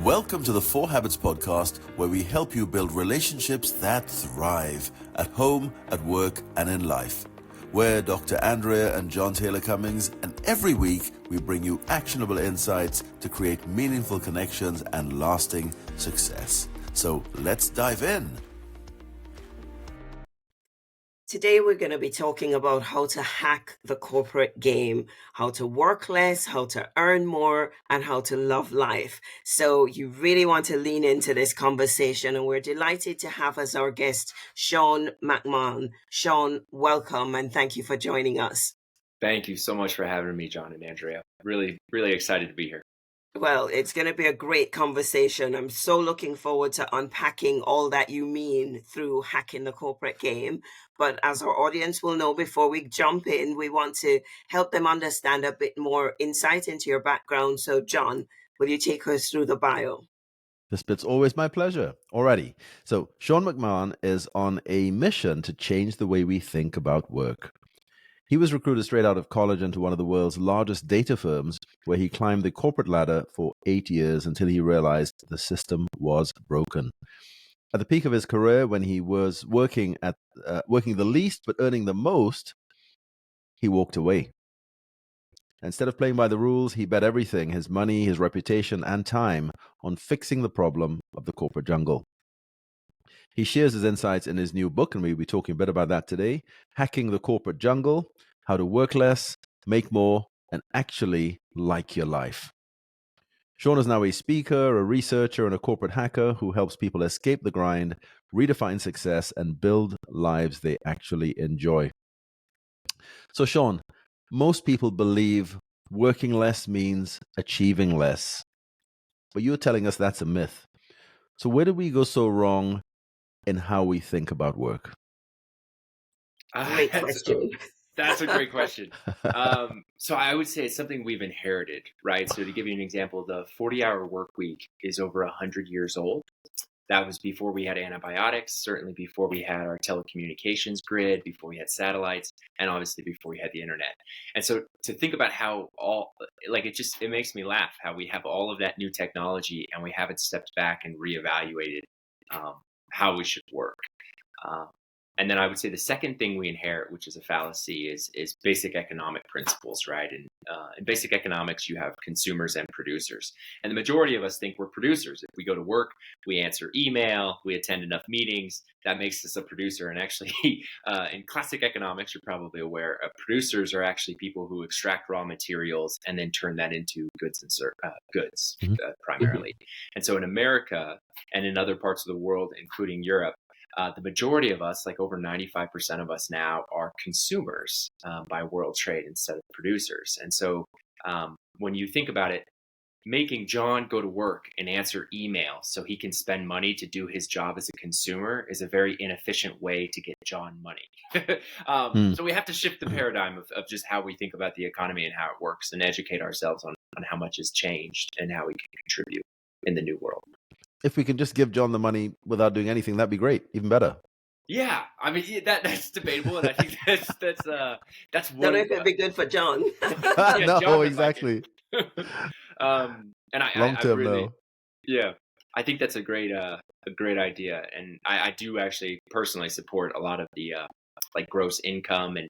Welcome to the 4 Habits podcast, where we help you build relationships that thrive at home, at work, and in life. We're Dr. Andrea and Jon Taylor-Cummings, and every week we bring you actionable insights to create meaningful connections and lasting success. So let's dive in. Today, we're going to be talking about how to hack the corporate game, how to work less, how to earn more, and how to love life. So you really want to lean into this conversation, and we're delighted to have as our guest, Sean McMann. Sean, welcome, and thank you for joining us. Thank you so much for having me, Jon and Andrea. Really, really excited to be here. Well, it's going to be a great conversation. I'm so looking forward to unpacking all that you mean through hacking the corporate game. But as our audience will know, before we jump in, we want to help them understand a bit more insight into your background. So, Jon, will you take us through the bio? This bit's always my pleasure. Alrighty. So, Sean McMann is on a mission to change the way we think about work. He was recruited straight out of college into one of the world's largest data firms, where he climbed the corporate ladder for 8 years until he realized the system was broken. At the peak of his career, when he was working the least but earning the most, he walked away. Instead of playing by the rules, he bet everything, his money, his reputation, and time, on fixing the problem of the corporate jungle. He shares his insights in his new book, and we'll be talking a bit about that today, Hacking the Corporate Jungle, How to Work Less, Make More, and Actually Like Your Life. Sean is now a speaker, a researcher, and a corporate hacker who helps people escape the grind, redefine success, and build lives they actually enjoy. So, Sean, most people believe working less means achieving less, but you're telling us that's a myth. So where did we go so wrong in how we think about work? Great question. That's a great question. So I would say it's something we've inherited, right? So to give you an example, the 40-hour work week is over 100 years old. That was before we had antibiotics, certainly before we had our telecommunications grid, before we had satellites, and obviously before we had the internet. And so to think about how it makes me laugh how we have all of that new technology and we haven't stepped back and reevaluated how we should work. And then I would say the second thing we inherit, which is a fallacy, is basic economic principles, right? And in basic economics, you have consumers and producers. And the majority of us think we're producers. If we go to work, we answer email, we attend enough meetings, that makes us a producer. And actually, in classic economics, you're probably aware, producers are actually people who extract raw materials and then turn that into goods and primarily. And so in America and in other parts of the world, including Europe, the majority of us, like over 95% of us now, are consumers by world trade instead of producers. And so when you think about it, making Jon go to work and answer email so he can spend money to do his job as a consumer is a very inefficient way to get Jon money. So we have to shift the paradigm of just how we think about the economy and how it works and educate ourselves on how much has changed and how we can contribute in the new world. If we can just give Jon the money without doing anything, that'd be great. Even better. Yeah, I mean that's debatable, and I think that's one. Don't know if it'd be good for Jon. No, Jon exactly. And long term, really, though. Yeah, I think that's a great idea, and I do actually personally support a lot of the like gross income and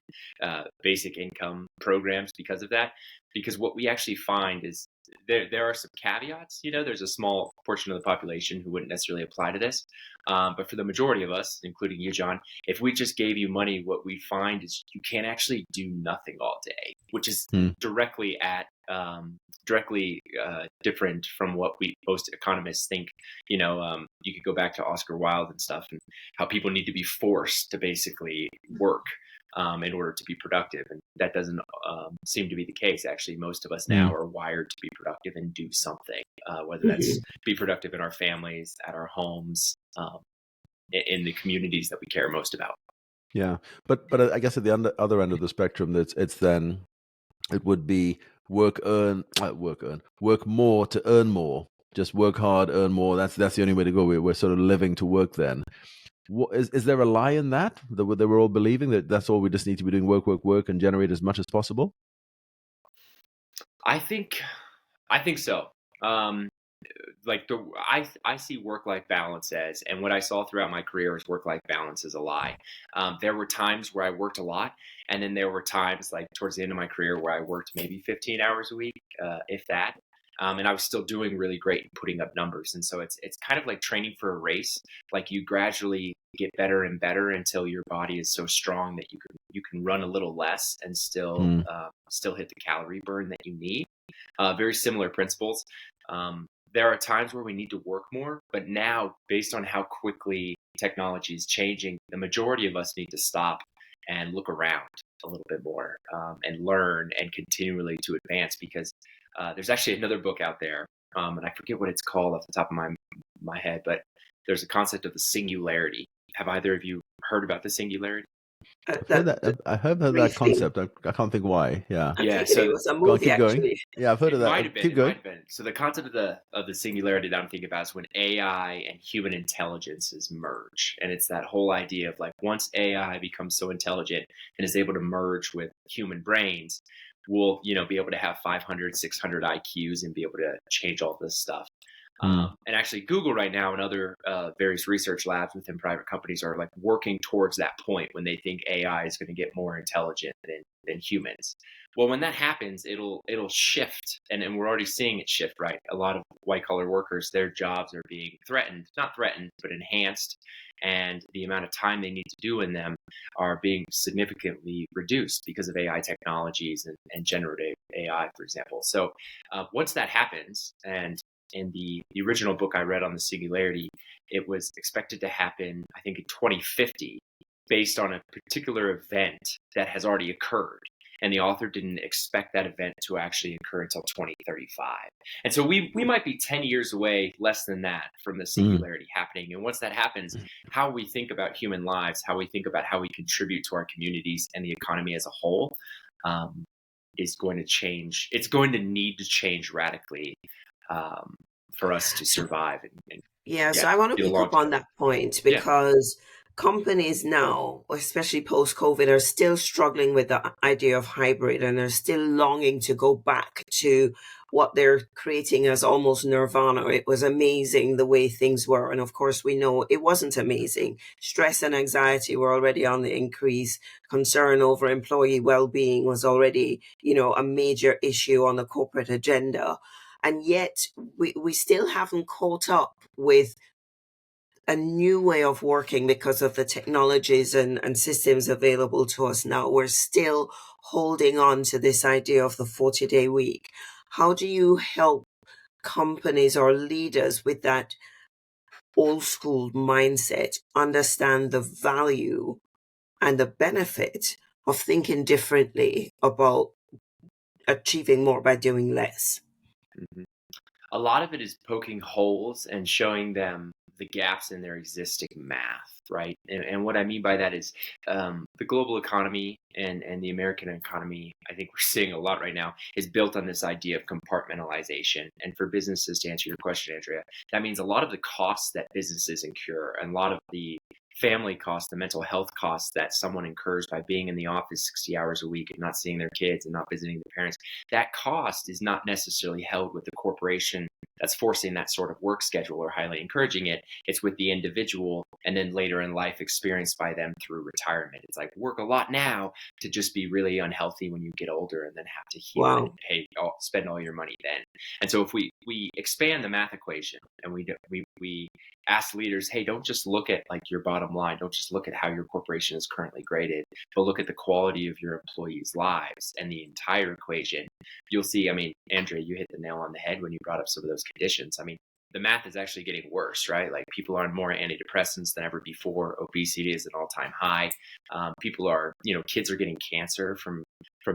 basic income programs because of that. Because what we actually find is there are some caveats. There's a small portion of the population who wouldn't necessarily apply to this. But for the majority of us, including you, Jon, if we just gave you money, what we find is you can't actually do nothing all day, which is directly different from what most economists think. You could go back to Oscar Wilde and stuff, and how people need to be forced to basically work in order to be productive. And that doesn't seem to be the case. Actually, most of us now are wired to be productive and do something, whether that's be productive in our families, at our homes, in the communities that we care most about. Yeah. But I guess at the other end of the spectrum, it would be work more to earn more. Just work hard, earn more. That's the only way to go. We're sort of living to work then. Is there a lie in that we're all believing that that's all we just need to be doing, work, and generate as much as possible? I think so. like I see work-life balance as, and what I saw throughout my career is work-life balance is a lie. There were times where I worked a lot, and then there were times like towards the end of my career where I worked maybe 15 hours a week, if that. And I was still doing really great and putting up numbers. And so it's kind of like training for a race. Like you gradually get better and better until your body is so strong that you can run a little less and still hit the calorie burn that you need. Very similar principles. There are times where we need to work more, but now based on how quickly technology is changing, the majority of us need to stop and look around a little bit more, and learn and continually to advance, because there's actually another book out there, and I forget what it's called off the top of my head, but there's a concept of the singularity. Have either of you heard about the singularity? I've heard that. I heard that briefly. concept. I can't think why. Yeah. I Yeah, think so it was a Go on, movie, keep going. actually. Yeah, I've heard of it that. might have been. Keep It going. might have been. So the concept of the singularity that I'm thinking about is when AI and human intelligences merge, and it's that whole idea of like once AI becomes so intelligent and is able to merge with human brains, we'll be able to have 500, 600 IQs and be able to change all this stuff. And actually, Google right now and other various research labs within private companies are like working towards that point when they think AI is going to get more intelligent than humans. Well, when that happens, it'll shift, and we're already seeing it shift. Right, a lot of white collar workers, their jobs are being not threatened, but enhanced, and the amount of time they need to do in them are being significantly reduced because of AI technologies and generative AI, for example. So once that happens, and in the original book I read on the singularity, it was expected to happen, I think, in 2050, based on a particular event that has already occurred. And the author didn't expect that event to actually occur until 2035. And so we might be 10 years away, less than that, from the singularity happening. And once that happens, how we think about human lives, how we think about how we contribute to our communities and the economy as a whole, is going to change. It's going to need to change radically for us to survive. So I want to pick up on that point, because companies now, especially post-COVID, are still struggling with the idea of hybrid, and are still longing to go back to what they're creating as almost nirvana. It was amazing the way things were. And of course, we know it wasn't amazing. Stress and anxiety were already on the increase. Concern over employee well-being was already, a major issue on the corporate agenda. And yet we still haven't caught up with a new way of working because of the technologies and systems available to us now. We're still holding on to this idea of the 40-day week. How do you help companies or leaders with that old school mindset understand the value and the benefit of thinking differently about achieving more by doing less? Mm-hmm. A lot of it is poking holes and showing them the gaps in their existing math, right? And what I mean by that is the global economy and the American economy, I think we're seeing a lot right now, is built on this idea of compartmentalization. And for businesses, to answer your question, Andrea, that means a lot of the costs that businesses incur and a lot of the family costs, the mental health costs that someone incurs by being in the office 60 hours a week and not seeing their kids and not visiting their parents, that cost is not necessarily held with the corporation that's forcing that sort of work schedule or highly encouraging it. It's with the individual, and then later in life experienced by them through retirement. It's like work a lot now to just be really unhealthy when you get older and then have to heal and spend all your money then. And so if we expand the math equation and we ask leaders, hey, don't just look at like your bottom line, don't just look at how your corporation is currently graded, but look at the quality of your employees' lives and the entire equation. You'll see, I mean, Andrea, you hit the nail on the head when you brought up some of those conditions. I mean, the math is actually getting worse, right? Like people are on more antidepressants than ever before. Obesity is an all-time high. People are, kids are getting cancer from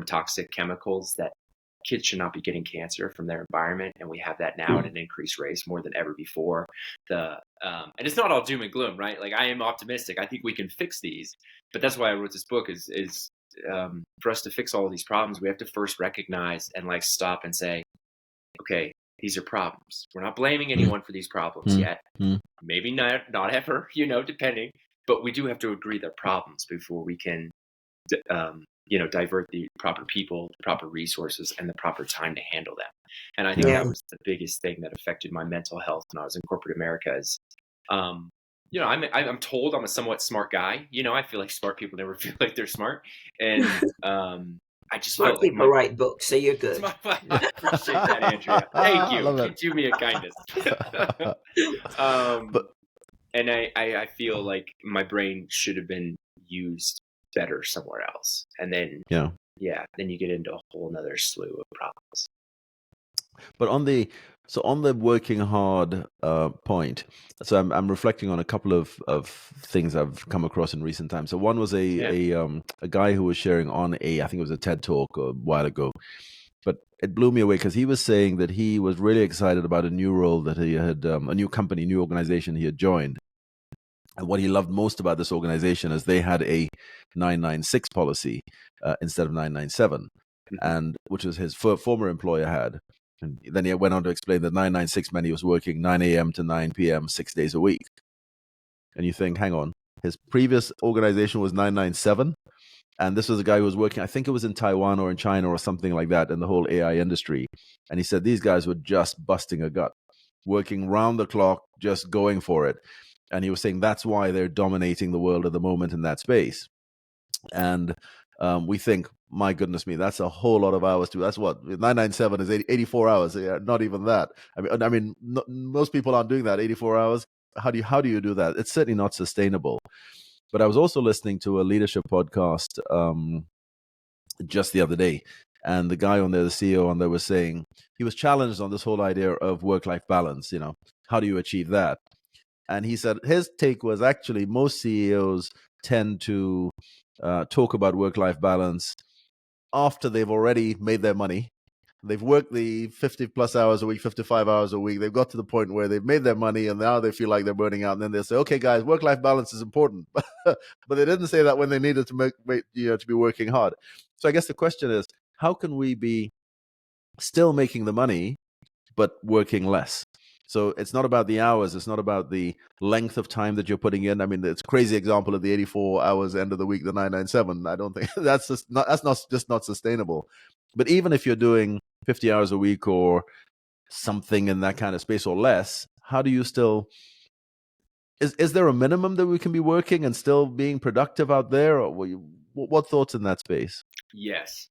toxic chemicals that kids should not be getting cancer from their environment. And we have that now at an increased rate more than ever before. And it's not all doom and gloom, right? Like I am optimistic. I think we can fix these, but that's why I wrote this book is for us to fix all of these problems, we have to first recognize and like stop and say, okay, these are problems. We're not blaming anyone for these problems yet. Maybe not ever, depending. But we do have to agree they're problems before we can divert the proper people, the proper resources, and the proper time to handle them. And I think Yeah. that was the biggest thing that affected my mental health when I was in corporate America. Is, I'm told I'm a somewhat smart guy. I feel like smart people never feel like they're smart, and I just Smart felt like people write books, so you're good. I appreciate that, Andrea. Thank I you. love Keep it. doing me a kindness. But And I feel like my brain should have been used better somewhere else. And then, yeah. then you get into a whole nother slew of problems. But on the working hard point, so I'm reflecting on a couple of things I've come across in recent times. So one was a guy who was sharing on I think it was a TED talk a while ago, but it blew me away because he was saying that he was really excited about a new role that he had, a new company, new organization he had joined. And what he loved most about this organization is they had a 996 policy instead of 997, and which was his former employer had. And then he went on to explain that 996 meant he was working 9 a.m. to 9 p.m. 6 days a week. And you think, hang on, his previous organization was 997, and this was a guy who was working, I think it was in Taiwan or in China or something like that, in the whole AI industry. And he said these guys were just busting a gut, working round the clock, just going for it. And he was saying that's why they're dominating the world at the moment in that space. And we think, my goodness me, that's a whole lot of hours. That's what 997 is 84 hours. Yeah, not even that. Most people aren't doing that 84 hours. How do you do that? It's certainly not sustainable. But I was also listening to a leadership podcast just the other day, and the guy on there, the CEO on there, was saying he was challenged on this whole idea of work-life balance. How do you achieve that? And he said his take was actually most CEOs tend to talk about work-life balance after they've already made their money. They've worked the 50 plus hours a week, 55 hours a week. They've got to the point where they've made their money and now they feel like they're burning out. And then they'll say, okay, guys, work-life balance is important. But they didn't say that when they needed to to be working hard. So I guess the question is, how can we be still making the money, but working less? So it's not about the hours. It's not about the length of time that you're putting in. I mean, it's a crazy example of the 84 hours end of the week, the 997. I don't think that's not sustainable. But even if you're doing 50 hours a week or something in that kind of space or less, how do you still, is there a minimum that we can be working and still being productive out there? Or what thoughts in that space? Yes.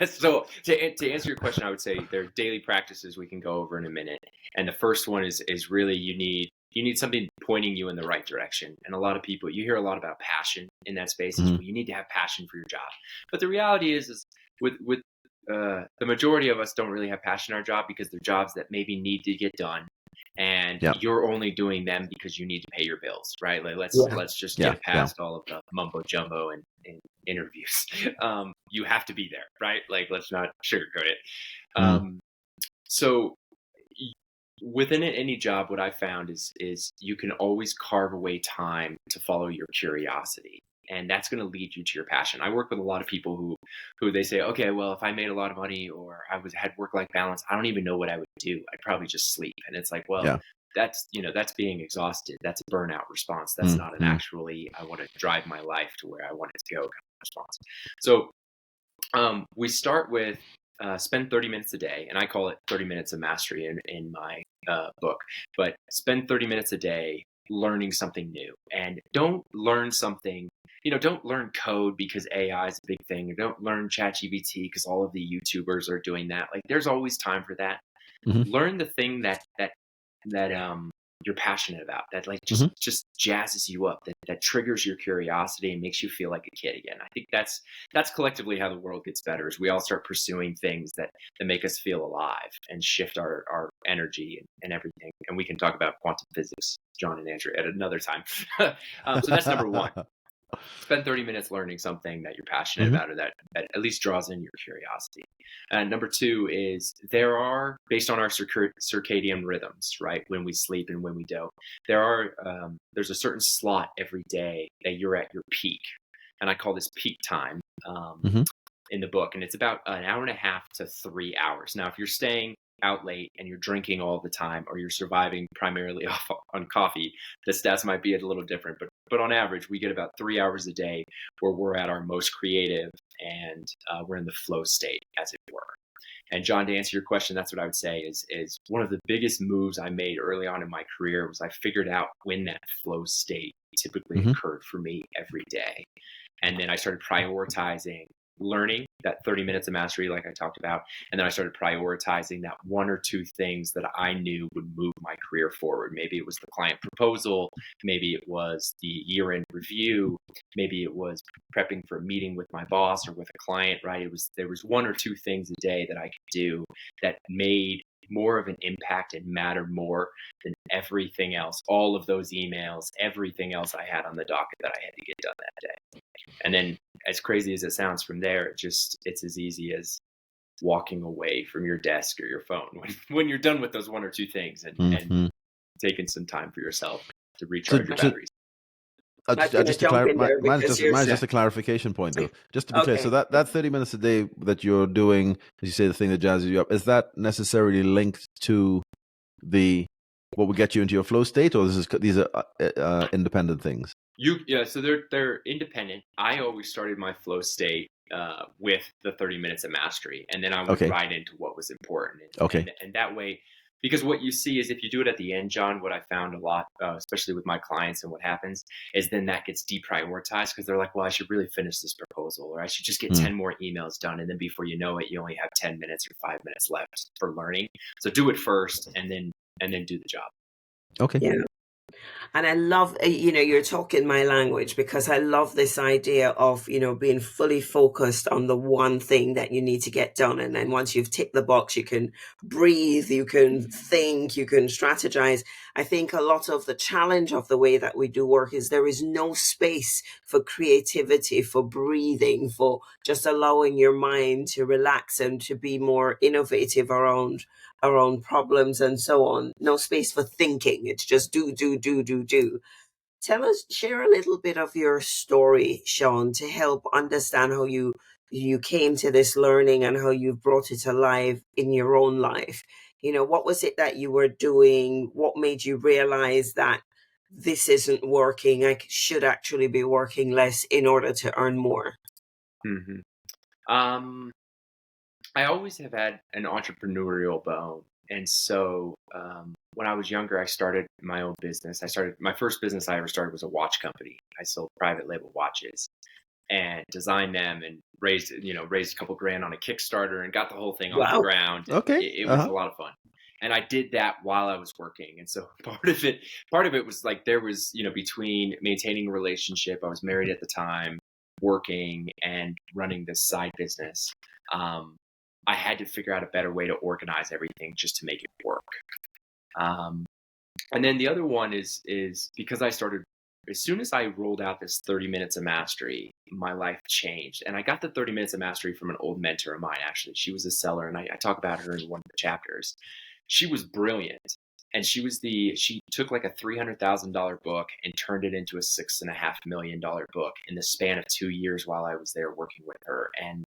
So to answer your question, I would say there are daily practices we can go over in a minute. And the first one is really you need something pointing you in the right direction. And a lot of people, you hear a lot about passion in that space. Mhm. Well, you need to have passion for your job. But the reality is with the majority of us don't really have passion in our job because they're jobs that maybe need to get done. And Yeah. you're only doing them because you need to pay your bills, right? Like let's just Yeah. get past all of the mumbo jumbo and interviews. You have to be there, right? Like let's not sugarcoat it. So within any job, what I found is you can always carve away time to follow your curiosity. And that's going to lead you to your passion. I work with a lot of people who they say, okay, well, if I made a lot of money or had work-life balance, I don't even know what I would do. I'd probably just sleep. And it's like, well, Yeah. that's being exhausted. That's a burnout response. That's not an actually, I want to drive my life to where I want it to go kind of response. So we start with spend 30 minutes a day, and I call it 30 minutes of mastery in my book. But spend 30 minutes a day learning something new, and don't learn something. Don't learn code because AI is a big thing. Or don't learn ChatGPT because all of the YouTubers are doing that. Like, there's always time for that. Learn the thing that you're passionate about, that like just jazzes you up, that triggers your curiosity and makes you feel like a kid again. I think that's collectively how the world gets better, is we all start pursuing things that make us feel alive and shift our energy and everything. And we can talk about quantum physics, John and Andrew, at another time. So that's number one. Spend 30 minutes learning something that you're passionate about, or that at least draws in your curiosity. And number two is based on our circadian rhythms, right? When we sleep and when we don't, there's a certain slot every day that you're at your peak. And I call this peak time in the book. And it's about an hour and a half to 3 hours. Now, if you're staying out late and you're drinking all the time, or you're surviving primarily on coffee, the stats might be a little different. But but on average, we get about 3 hours a day where we're at our most creative and we're in the flow state, as it were. And John, to answer your question, that's what I would say is one of the biggest moves I made early on in my career was I figured out when that flow state typically occurred for me every day. And then I started prioritizing learning that 30 minutes of mastery, like I talked about. And then I started prioritizing that one or two things that I knew would move my career forward. Maybe it was the client proposal. Maybe it was the year-end review. Maybe it was prepping for a meeting with my boss or with a client, right? There was one or two things a day that I could do that made more of an impact and mattered more than everything else, all of those emails, everything else I had on the docket that I had to get done that day. And then, as crazy as it sounds from there, it's as easy as walking away from your desk or your phone when you're done with those one or two things and taking some time for yourself to recharge your batteries. Just a clarification point, though. Just to be clear, so that 30 minutes a day that you're doing, as you say, the thing that jazzes you up, is that necessarily linked to what will get you into your flow state, or these are independent things? So they're independent. I always started my flow state with the 30 minutes of mastery, and then I would ride into what was important. And that way, because what you see is if you do it at the end, John, what I found a lot, especially with my clients, and what happens is then that gets deprioritized because they're like, well, I should really finish this proposal, or I should just get 10 more emails done. And then before you know it, you only have 10 minutes or 5 minutes left for learning. So do it first and then do the job. Okay. Yeah. And I love, you're talking my language, because I love this idea of, being fully focused on the one thing that you need to get done. And then once you've ticked the box, you can breathe, you can think, you can strategize. I think a lot of the challenge of the way that we do work is there is no space for creativity, for breathing, for just allowing your mind to relax and to be more innovative around problems and so on. No space for thinking. It's just do. Share a little bit of your story, Sean, to help understand how you came to this learning and how you've brought it alive in your own life. What was it that you were doing? What made you realize that this isn't working? I should actually be working less in order to earn more. I always have had an entrepreneurial bone. And so when I was younger, I started my own business. My first business I ever started was a watch company. I sold private label watches and designed them and raised a couple grand on a Kickstarter and got the whole thing off the ground. Okay. It was a lot of fun. And I did that while I was working. And so part of it was like there was, between maintaining a relationship, I was married at the time, working and running this side business. I had to figure out a better way to organize everything just to make it work. And then the other one is because I started, as soon as I rolled out this 30 minutes of mastery, my life changed. And I got the 30 minutes of mastery from an old mentor of mine, actually. She was a seller, and I talk about her in one of the chapters. She was brilliant. And she took like a $300,000 book and turned it into a $6.5 million book in the span of 2 years while I was there working with her. And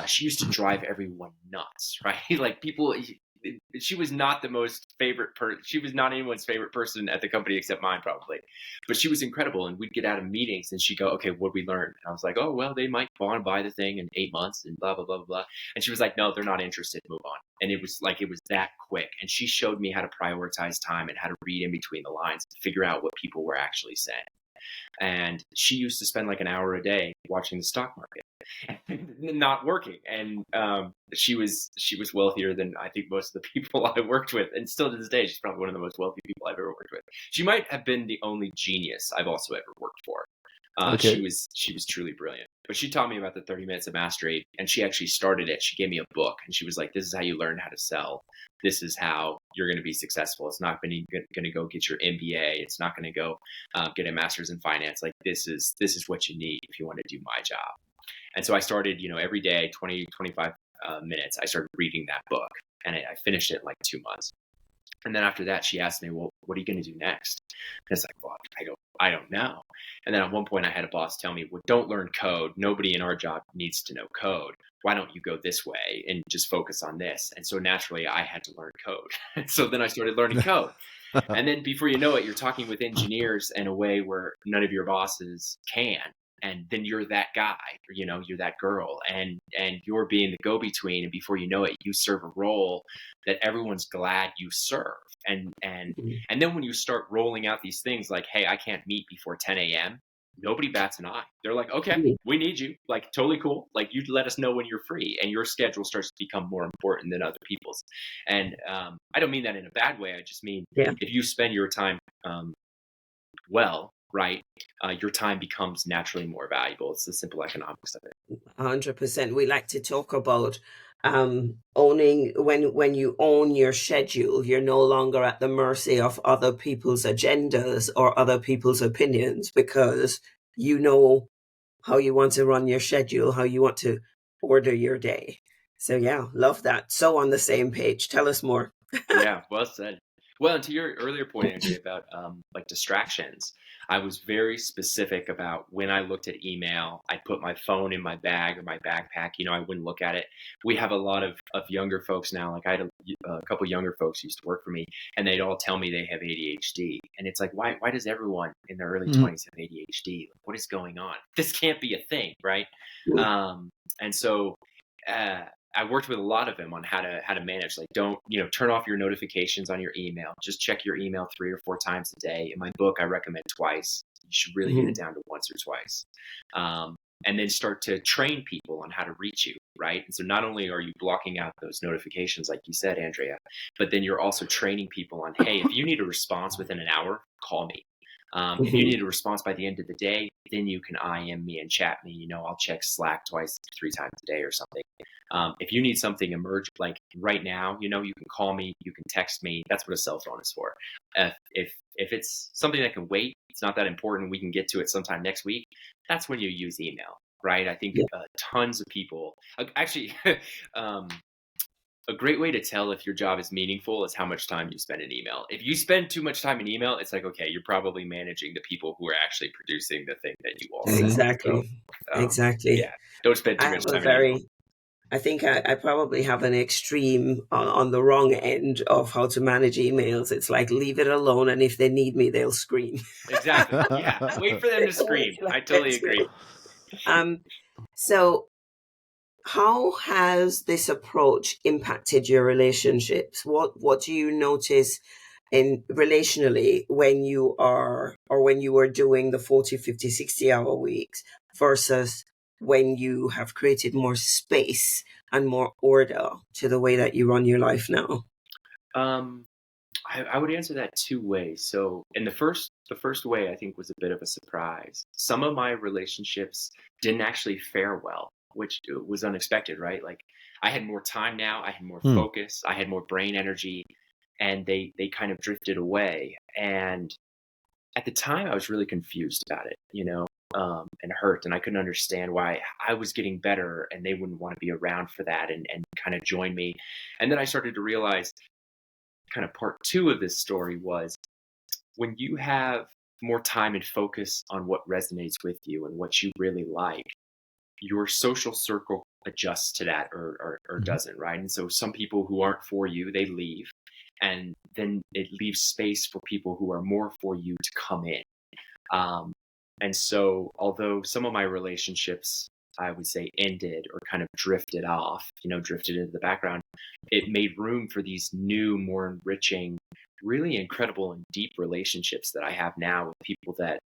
she used to drive everyone nuts, right? Like she was not the most favorite person. She was not anyone's favorite person at the company except mine, probably. But she was incredible. And we'd get out of meetings and she'd go, okay, what did we learn? And I was like, oh, well, they might want to buy the thing in 8 months and blah, blah, blah, blah. And she was like, no, they're not interested. Move on. And it was that quick. And she showed me how to prioritize time and how to read in between the lines to figure out what people were actually saying. And she used to spend like an hour a day watching the stock market and not working. And she was wealthier than I think most of the people I worked with. And still to this day, she's probably one of the most wealthy people I've ever worked with. She might have been the only genius I've also ever worked for. She was truly brilliant. But she taught me about the 30 minutes of mastery, and she actually started it. She gave me a book, and she was like, this is how you learn how to sell. This is how you're going to be successful. It's not going to go get your MBA. It's not going to go get a master's in finance. Like this is what you need if you want to do my job. And so I started, every day, 20, 25 minutes, I started reading that book, and I finished it in like 2 months. And then after that, she asked me, well, what are you going to do next? And it's like, well, I don't know. And then at one point I had a boss tell me, well, don't learn code. Nobody in our job needs to know code. Why don't you go this way and just focus on this? And so naturally I had to learn code. So then I started learning code. And then before you know it, you're talking with engineers in a way where none of your bosses can. And then you're that guy, or, you're that girl, and you're being the go-between. And before you know it, you serve a role that everyone's glad you serve. And then when you start rolling out these things like, hey, I can't meet before 10 a.m., nobody bats an eye. They're like, okay, we need you. Like, totally cool. Like, you let us know when you're free, and your schedule starts to become more important than other people's. And I don't mean that in a bad way. I just mean if you spend your time well, right, your time becomes naturally more valuable. It's the simple economics of it. 100%. We like to talk about owning, when you own your schedule, you're no longer at the mercy of other people's agendas or other people's opinions, because you know how you want to run your schedule, how you want to order your day. So yeah, love that. So on the same page. Tell us more. Yeah, well said. Well, and to your earlier point, Andrea, about like distractions, I was very specific about when I looked at email, I put my phone in my bag or my backpack. I wouldn't look at it. We have a lot of younger folks now. Like, I had a couple younger folks who used to work for me, and they'd all tell me they have ADHD. And it's like, why does everyone in their early 20s have ADHD? Like, what is going on? This can't be a thing, right? And so I worked with a lot of them on how to manage, like, don't, turn off your notifications on your email. Just check your email 3 or 4 times a day. In my book, I recommend twice. You should really get it down to once or twice. And then start to train people on how to reach you, right? And so not only are you blocking out those notifications, like you said, Andrea, but then you're also training people on, hey, if you need a response within an hour, call me. If you need a response by the end of the day, then you can IM me and chat me. I'll check Slack 2 to 3 times a day or something. If you need something emergent, like right now, you can call me, you can text me. That's what a cell phone is for. If it's something that can wait, it's not that important, we can get to it sometime next week, that's when you use email, right? I think tons of people, actually, a great way to tell if your job is meaningful is how much time you spend in email. If you spend too much time in email, it's like, okay, you're probably managing the people who are actually producing the thing that you all sell. Exactly. So, exactly. Yeah. Don't spend too much time in email. I think I probably have an extreme on the wrong end of how to manage emails. It's like, leave it alone, and if they need me, they'll scream. Exactly. Yeah. Wait for them to scream. I totally agree. So how has this approach impacted your relationships? What do you notice in relationally when you were doing the 40, 50, 60-hour weeks versus when you have created more space and more order to the way that you run your life now? I would answer that 2 ways. So, in the first way, I think, was a bit of a surprise. Some of my relationships didn't actually fare well, which was unexpected, right? Like, I had more time now, I had more focus, I had more brain energy, and they kind of drifted away. And at the time, I was really confused about it, and hurt, and I couldn't understand why I was getting better and they wouldn't want to be around for that and kind of join me. And then I started to realize, kind of part 2 of this story was, when you have more time and focus on what resonates with you and what you really like, your social circle adjusts to that or doesn't, right? And so some people who aren't for you, they leave, and then it leaves space for people who are more for you to come in. And so, although some of my relationships, I would say, ended or kind of drifted off, drifted into the background, it made room for these new, more enriching, really incredible and deep relationships that I have now with people that,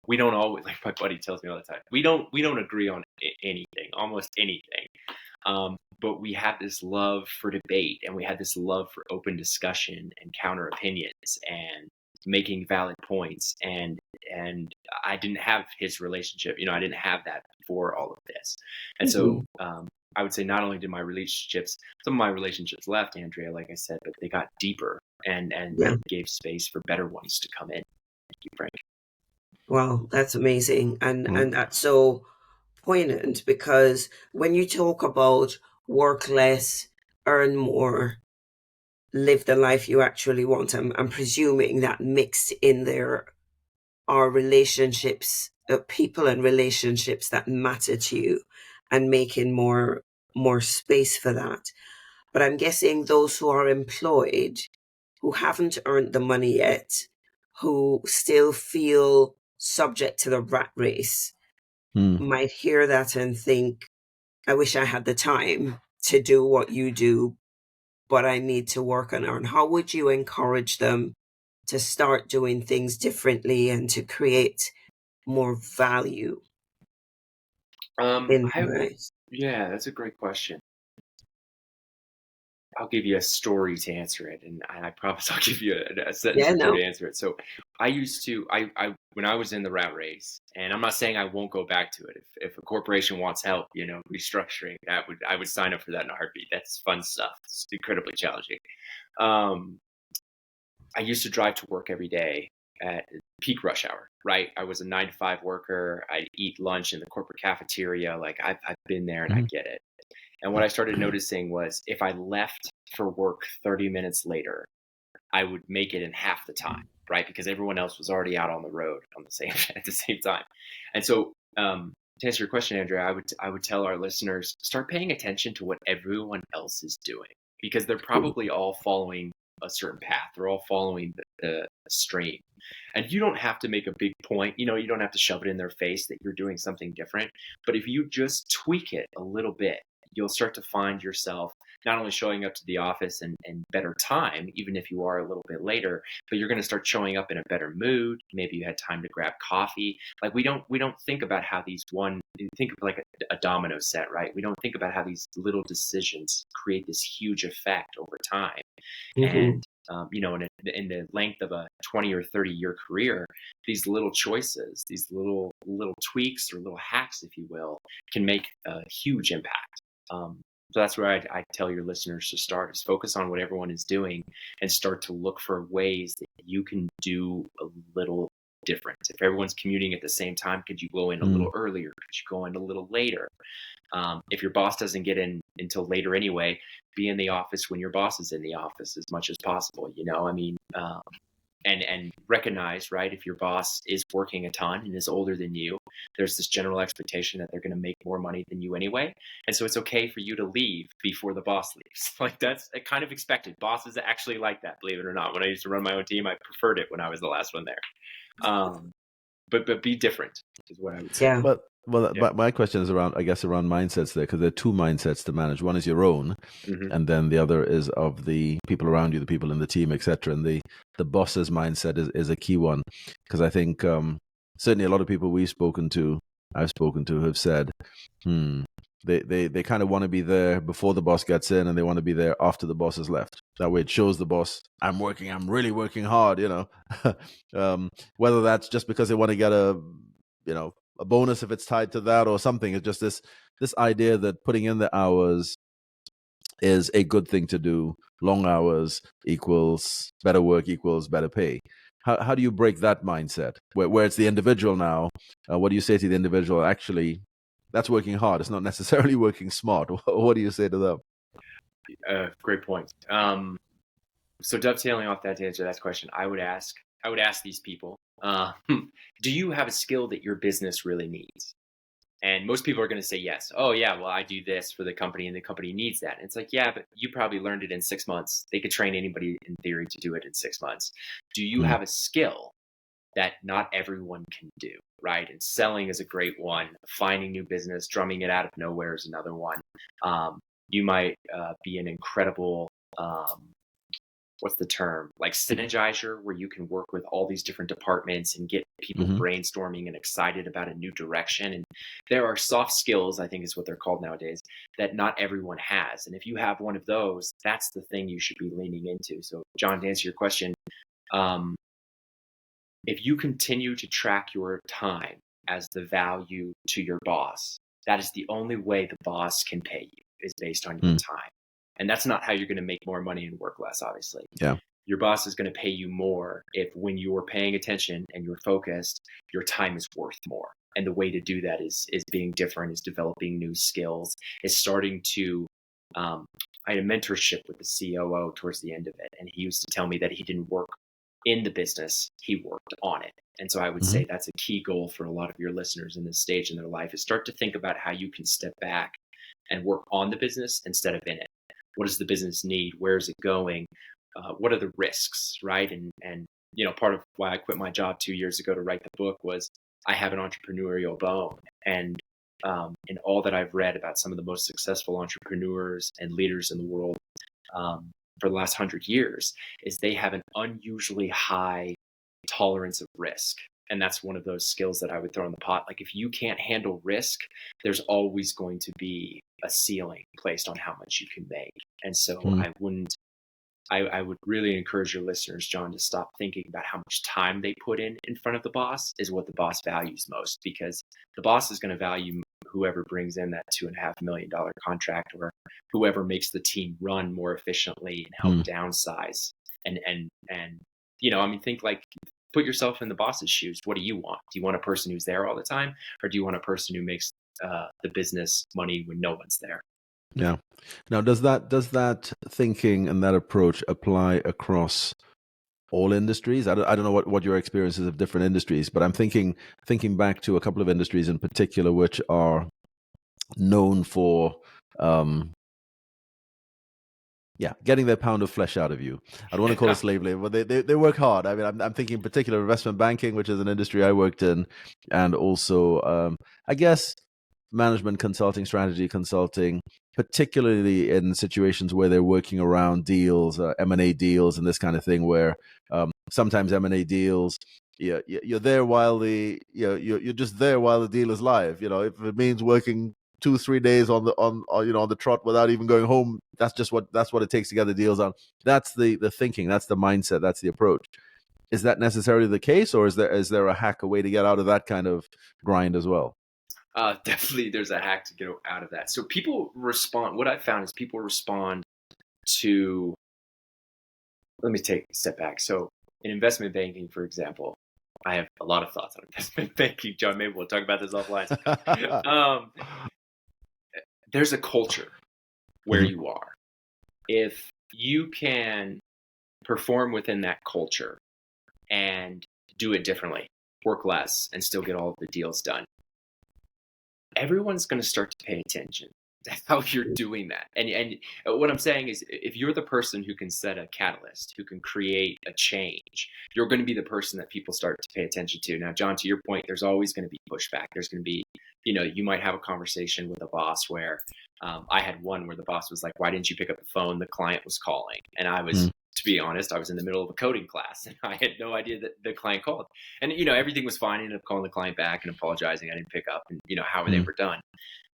we don't always, like my buddy tells me all the time, we don't agree on anything, almost anything. But we have this love for debate, and we have this love for open discussion and counter opinions and making valid points. And I didn't have his relationship, I didn't have that before all of this. And so I would say not only did some of my relationships left, Andrea, like I said, but they got deeper and gave space for better ones to come in. Thank you, Frank. Wow, that's amazing. And that's so poignant, because when you talk about work less, earn more, live the life you actually want, I'm presuming that mixed in there are relationships, people and relationships that matter to you, and making more space for that. But I'm guessing those who are employed, who haven't earned the money yet, who still feel subject to the rat race, might hear that and think, I wish I had the time to do what you do, but I need to work on it. How would you encourage them to start doing things differently and to create more value in their lives? Yeah, that's a great question. I'll give you a story to answer it, and I promise I'll give you a sentence or two to answer it. So, I used to, when I was in the rat race, and I'm not saying I won't go back to it. If a corporation wants help, restructuring, I would sign up for that in a heartbeat. That's fun stuff. It's incredibly challenging. I used to drive to work every day at peak rush hour, right? I was a 9 to 5 worker. I'd eat lunch in the corporate cafeteria. Like I've been there and I get it. And what I started noticing was if I left for work 30 minutes later, I would make it in half the time, right? Because everyone else was already out on the road at the same time. And so, to answer your question, Andrea, I would tell our listeners, start paying attention to what everyone else is doing, because they're probably all following a certain path. They're all following the stream. And you don't have to make a big point. You don't have to shove it in their face that you're doing something different. But if you just tweak it a little bit, you'll start to find yourself not only showing up to the office in better time, even if you are a little bit later, but you're going to start showing up in a better mood. Maybe you had time to grab coffee. Like we don't think about how think of like a domino set, right? We don't think about how these little decisions create this huge effect over time. And in the length of a 20 or 30-year career, these little choices, these little tweaks or little hacks, if you will, can make a huge impact. So that's where I tell your listeners to start, is focus on what everyone is doing and start to look for ways that you can do a little different. If everyone's commuting at the same time, could you go in a little earlier? Could you go in a little later? If your boss doesn't get in until later anyway, be in the office when your boss is in the office as much as possible. And recognize, right, if your boss is working a ton and is older than you, there's this general expectation that they're going to make more money than you anyway. And so it's okay for you to leave before the boss leaves. Like that's kind of expected. Bosses actually like that, believe it or not. When I used to run my own team, I preferred it when I was the last one there. But be different is what I would say. Yeah. But my question is around mindsets there, because there are two mindsets to manage. One is your own, and then the other is of the people around you, the people in the team, etc. And the boss's mindset is a key one, because I think certainly a lot of people I've spoken to have said, they kind of want to be there before the boss gets in, and they want to be there after the boss has left. That way it shows the boss, I'm really working hard, whether that's just because they want to get a bonus if it's tied to that or something. It's just this idea that putting in the hours is a good thing to do. Long hours equals better work equals better pay. How do you break that mindset where it's the individual now? What do you say to the individual? Actually, that's working hard. It's not necessarily working smart. What do you say to them? Great point. So dovetailing off that, to answer that question, I would ask these people, do you have a skill that your business really needs? And most people are going to say yes. Oh yeah, well I do this for the company and the company needs that. And it's like, yeah, but you probably learned it in 6 months. They could train anybody in theory to do it in 6 months. Do you have a skill that not everyone can do, right? And selling is a great one. Finding new business, drumming it out of nowhere is another one. You might be an incredible what's the term, like synergizer, where you can work with all these different departments and get people brainstorming and excited about a new direction. And there are soft skills, I think is what they're called nowadays, that not everyone has. And if you have one of those, that's the thing you should be leaning into. So John, to answer your question, if you continue to track your time as the value to your boss, that is the only way the boss can pay you, is based on your time. And that's not how you're going to make more money and work less, obviously. Yeah. Your boss is going to pay you more if, when you're paying attention and you're focused, your time is worth more. And the way to do that is being different, is developing new skills, is starting to, I had a mentorship with the COO towards the end of it. And he used to tell me that he didn't work in the business, he worked on it. And so I would say that's a key goal for a lot of your listeners in this stage in their life, is start to think about how you can step back and work on the business instead of in it. What does the business need? Where is it going? what are the risks, right? And part of why I quit my job 2 years ago to write the book was I have an entrepreneurial bone, and in all that I've read about some of the most successful entrepreneurs and leaders in the world for the last 100 years, is they have an unusually high tolerance of risk. And that's one of those skills that I would throw in the pot. Like, if you can't handle risk, there's always going to be a ceiling placed on how much you can make. And so I would really encourage your listeners, John, to stop thinking about how much time they put in front of the boss is what the boss values most, because the boss is going to value whoever brings in that $2.5 million contract, or whoever makes the team run more efficiently and help downsize. And think like, put yourself in the boss's shoes. What do you want? Do you want a person who's there all the time, or do you want a person who makes the business money when no one's there? Yeah. Now, does that thinking and that approach apply across all industries? I don't know what your experiences of different industries, but I'm thinking back to a couple of industries in particular which are known for getting their pound of flesh out of you. I don't want to call it slave labor, but they work hard. I mean, I'm thinking in particular investment banking, which is an industry I worked in, and also I guess management consulting, strategy consulting, particularly in situations where they're working around deals, M&A deals, and this kind of thing, where sometimes M&A deals, you're there while you're just there while the deal is live. If it means working 2-3 days on the trot without even going home, that's what it takes to get the deals on. That's the thinking, that's the mindset, that's the approach. Is that necessarily the case, or is there a hack, a way to get out of that kind of grind as well? Definitely there's a hack to get out of that. So people respond, what I've found is people respond to, let me take a step back. So in investment banking, for example, I have a lot of thoughts on investment banking, John. Maybe we'll talk about this offline. There's a culture where you are. If you can perform within that culture and do it differently, work less, and still get all of the deals done, everyone's going to start to pay attention to how you're doing that. And what I'm saying is, if you're the person who can set a catalyst, who can create a change, you're going to be the person that people start to pay attention to. Now, John, to your point, there's always going to be pushback. There's going to be, you might have a conversation with a boss where I had one where the boss was like, "Why didn't you pick up the phone? The client was calling." And I was, to be honest, I was in the middle of a coding class and I had no idea that the client called. And, everything was fine. I ended up calling the client back and apologizing. I didn't pick up, and, how they were done.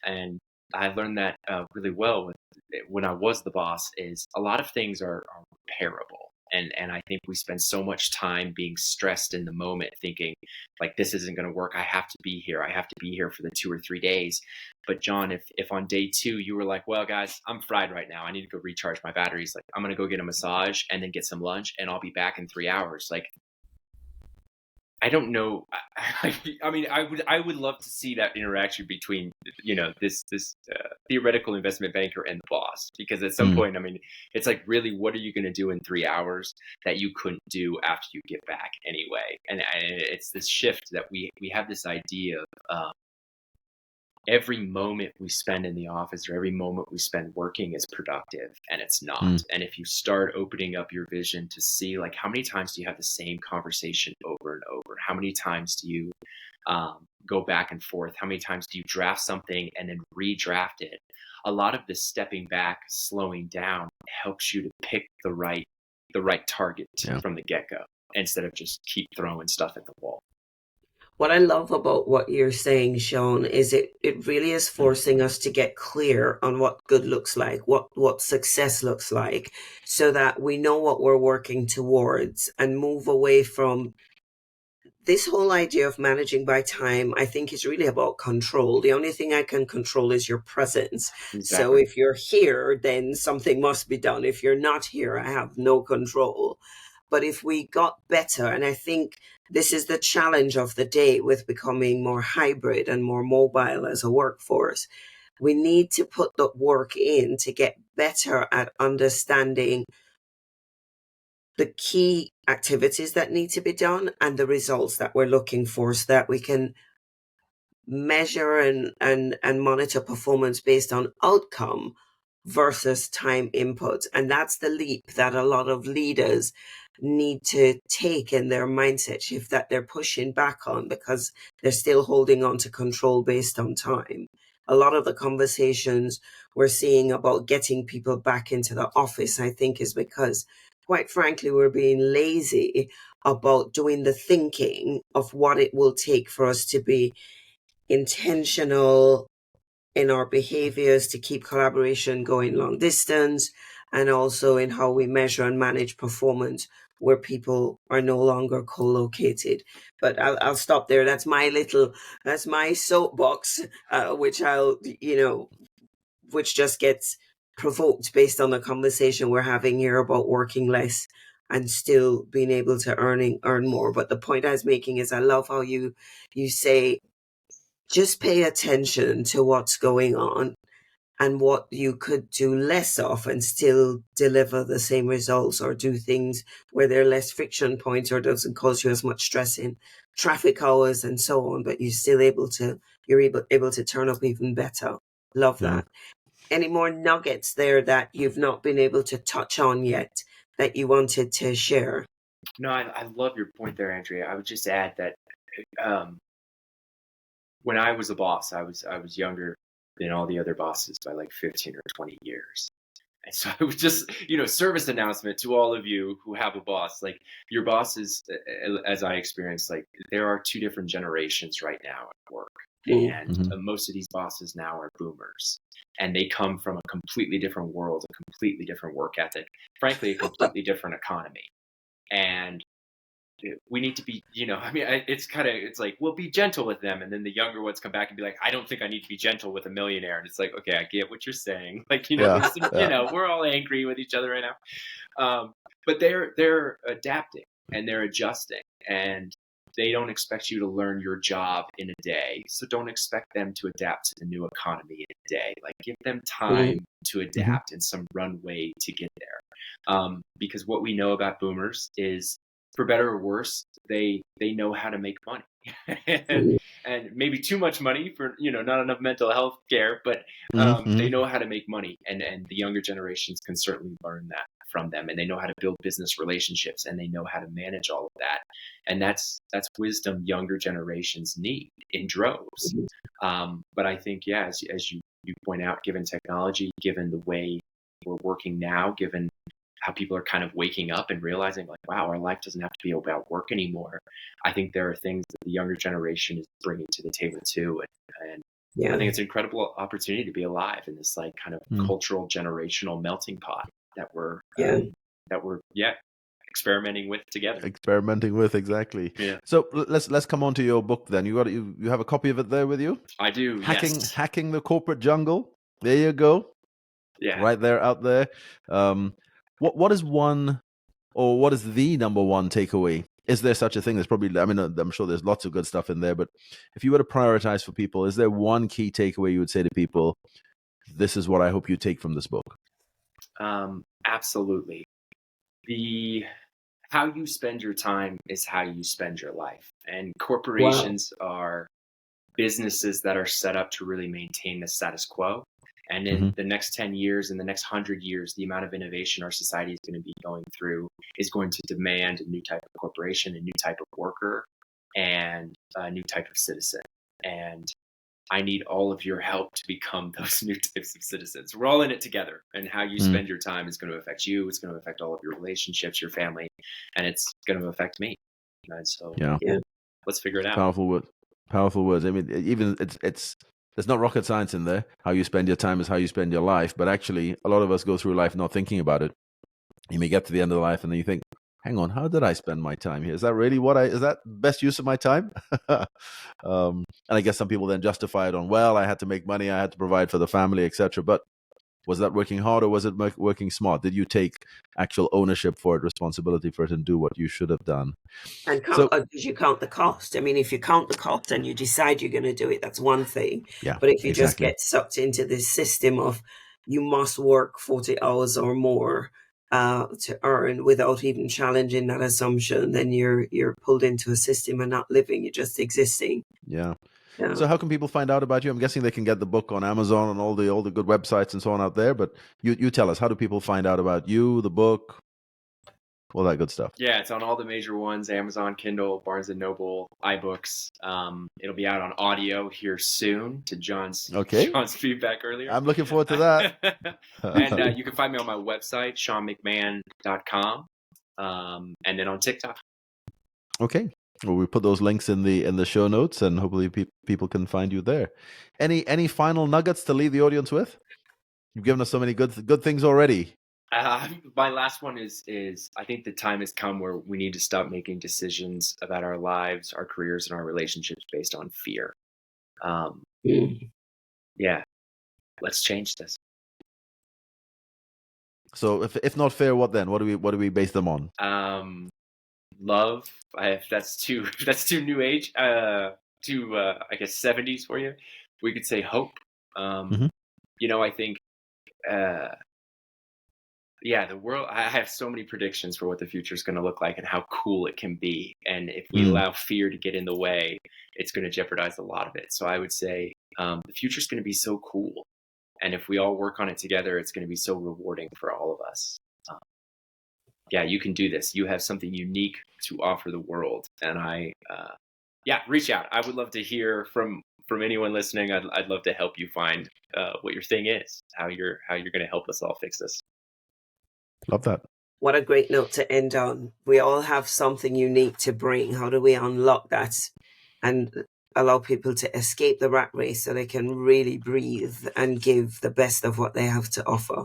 And I learned that really well when I was the boss, is a lot of things are repairable. And I think we spend so much time being stressed in the moment, thinking like, this isn't going to work. I have to be here. I have to be here for the 2 or 3 days. But John, if on day 2 you were like, well, guys, I'm fried right now, I need to go recharge my batteries. Like, I'm going to go get a massage and then get some lunch, and I'll be back in 3 hours. Like, I don't know. I mean, I would love to see that interaction between, this theoretical investment banker and the boss, because at some point, I mean, it's like, really, what are you going to do in 3 hours that you couldn't do after you get back anyway? And it's this shift that we have this idea of every moment we spend in the office, or every moment we spend working, is productive, and it's not. And if you start opening up your vision to see, like, how many times do you have the same conversation over and over? How many times do you go back and forth? How many times do you draft something and then redraft it? A lot of this stepping back, slowing down, helps you to pick the right target from the get-go, instead of just keep throwing stuff at the wall. What I love about what you're saying, Sean, is it really is forcing us to get clear on what good looks like, what success looks like, so that we know what we're working towards, and move away from this whole idea of managing by time. I think is really about control. The only thing I can control is your presence. Exactly. So if you're here, then something must be done. If you're not here, I have no control. But if we got better, and I think this is the challenge of the day with becoming more hybrid and more mobile as a workforce, we need to put the work in to get better at understanding the key activities that need to be done and the results that we're looking for, so that we can measure and monitor performance based on outcome, versus time input. And that's the leap that a lot of leaders need to take in their mindset shift that they're pushing back on because they're still holding on to control based on time. A lot of the conversations we're seeing about getting people back into the office, I think, is because, quite frankly, we're being lazy about doing the thinking of what it will take for us to be intentional in our behaviors to keep collaboration going long distance, and also in how we measure and manage performance where people are no longer co-located. But I'll stop there. That's my soapbox, which which just gets provoked based on the conversation we're having here about working less and still being able to earn more. But the point I was making is I love how you say, just pay attention to what's going on and what you could do less of and still deliver the same results, or do things where there are less friction points or doesn't cause you as much stress in traffic hours and so on, but you're able to turn up even better. Love that. Any more nuggets there that you've not been able to touch on yet that you wanted to share? No, I love your point there, Andrea. I would just add that when I was a boss, I was younger than all the other bosses by like 15 or 20 years. And so I was just, service announcement to all of you who have a boss. Like, your bosses, as I experienced, like, there are two different generations right now at work. And most of these bosses now are boomers. And they come from a completely different world, a completely different work ethic, frankly, a completely different economy. And we need to be, it's like, we'll be gentle with them. And then the younger ones come back and be like, I don't think I need to be gentle with a millionaire. And it's like, okay, I get what you're saying. Like, we're all angry with each other right now. But they're adapting and they're adjusting, and they don't expect you to learn your job in a day. So don't expect them to adapt to the new economy in a day. Like, give them time to adapt and some runway to get there. Because what we know about boomers is, for better or worse, they know how to make money. and maybe too much money for, not enough mental health care, but they know how to make money. And the younger generations can certainly learn that from them, and they know how to build business relationships, and they know how to manage all of that. And that's wisdom younger generations need in droves. But I think, as you point out, given technology, given the way we're working now, given how people are kind of waking up and realizing, like, wow, our life doesn't have to be about work anymore. I think there are things that the younger generation is bringing to the table too. And I think it's an incredible opportunity to be alive in this, like, kind of cultural generational melting pot that we're experimenting with together. Exactly. Yeah. So let's come on to your book then. You have a copy of it there with you? I do. Hacking the Corporate Jungle. There you go. Yeah. Right there, out there. What is one, or what is the number one takeaway? Is there such a thing? There's probably, I'm sure there's lots of good stuff in there, but if you were to prioritize for people, is there one key takeaway you would say to people, this is what I hope you take from this book? Absolutely. How you spend your time is how you spend your life. And corporations are businesses that are set up to really maintain the status quo. And in the next 10 years, in the next 100 years, the amount of innovation our society is going to be going through is going to demand a new type of corporation, a new type of worker, and a new type of citizen. And I need all of your help to become those new types of citizens. We're all in it together. And how you spend your time is going to affect you. It's going to affect all of your relationships, your family, and it's going to affect me. And so, let's figure it out. Powerful words. I mean, even it's there's not rocket science in there. How you spend your time is how you spend your life. But actually, a lot of us go through life not thinking about it. You may get to the end of the life and then you think, hang on, how did I spend my time here? Is that really is that best use of my time? And I guess some people then justify it on, well, I had to make money, I had to provide for the family, etc. But was that working hard, or was it working smart? Did you take actual ownership for it, responsibility for it, and do what you should have done? And did you count the cost? I mean, if you count the cost and you decide you're going to do it, that's one thing. Yeah, but if you just get sucked into this system of you must work 40 hours or more to earn without even challenging that assumption, then you're pulled into a system and not living, you're just existing. Yeah. Yeah. So how can people find out about you? I'm guessing they can get the book on Amazon and all the good websites and so on out there. But you tell us, how do people find out about you, the book, all that good stuff? Yeah, it's on all the major ones: Amazon, Kindle, Barnes and Noble, iBooks. It'll be out on audio here soon. To John's feedback earlier, I'm looking forward to that. And you can find me on my website, seanmcmann.com, and then on TikTok. Okay. Well, we put those links in the show notes, and hopefully people can find you there. Any final nuggets to leave the audience with? You've given us so many good things already. My last one is I think the time has come where we need to stop making decisions about our lives, our careers, and our relationships based on fear. Yeah, let's change this. So if not fear, what then? What do we base them on? Love. If that's too new age. I guess 70s for you. We could say hope. I think. The world, I have so many predictions for what the future is going to look like and how cool it can be. And if we allow fear to get in the way, it's going to jeopardize a lot of it. So I would say the future is going to be so cool. And if we all work on it together, it's going to be so rewarding for all of us. You can do this. You have something unique to offer the world. And reach out. I would love to hear from anyone listening. I'd love to help you find what your thing is, how you're going to help us all fix this. Love that. What a great note to end on. We all have something unique to bring. How do we unlock that and allow people to escape the rat race so they can really breathe and give the best of what they have to offer?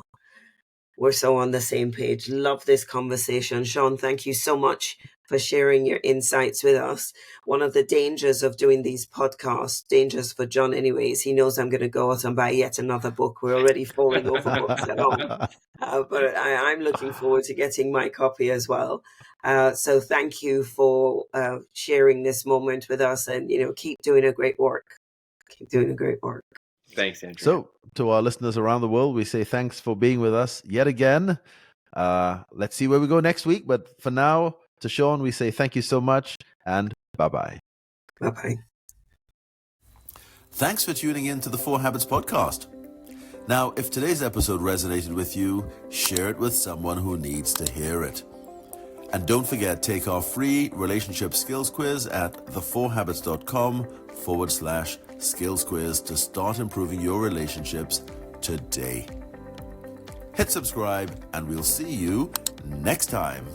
We're so on the same page. Love this conversation. Sean, thank you so much for sharing your insights with us. One of the dangers of doing these podcasts, dangers for John anyways, he knows I'm going to go out and buy yet another book. We're already falling over books at home. But I'm looking forward to getting my copy as well. So thank you for sharing this moment with us, and keep doing a great work. Keep doing a great work. Thanks, Andrea. So to our listeners around the world, we say thanks for being with us yet again. Let's see where we go next week. But for now, to Sean, we say thank you so much and bye-bye. Bye-bye. Thanks for tuning in to the 4 Habits podcast. Now, if today's episode resonated with you, share it with someone who needs to hear it. And don't forget, take our free relationship skills quiz at the4habits.com/skills quiz to start improving your relationships today. Hit subscribe and we'll see you next time.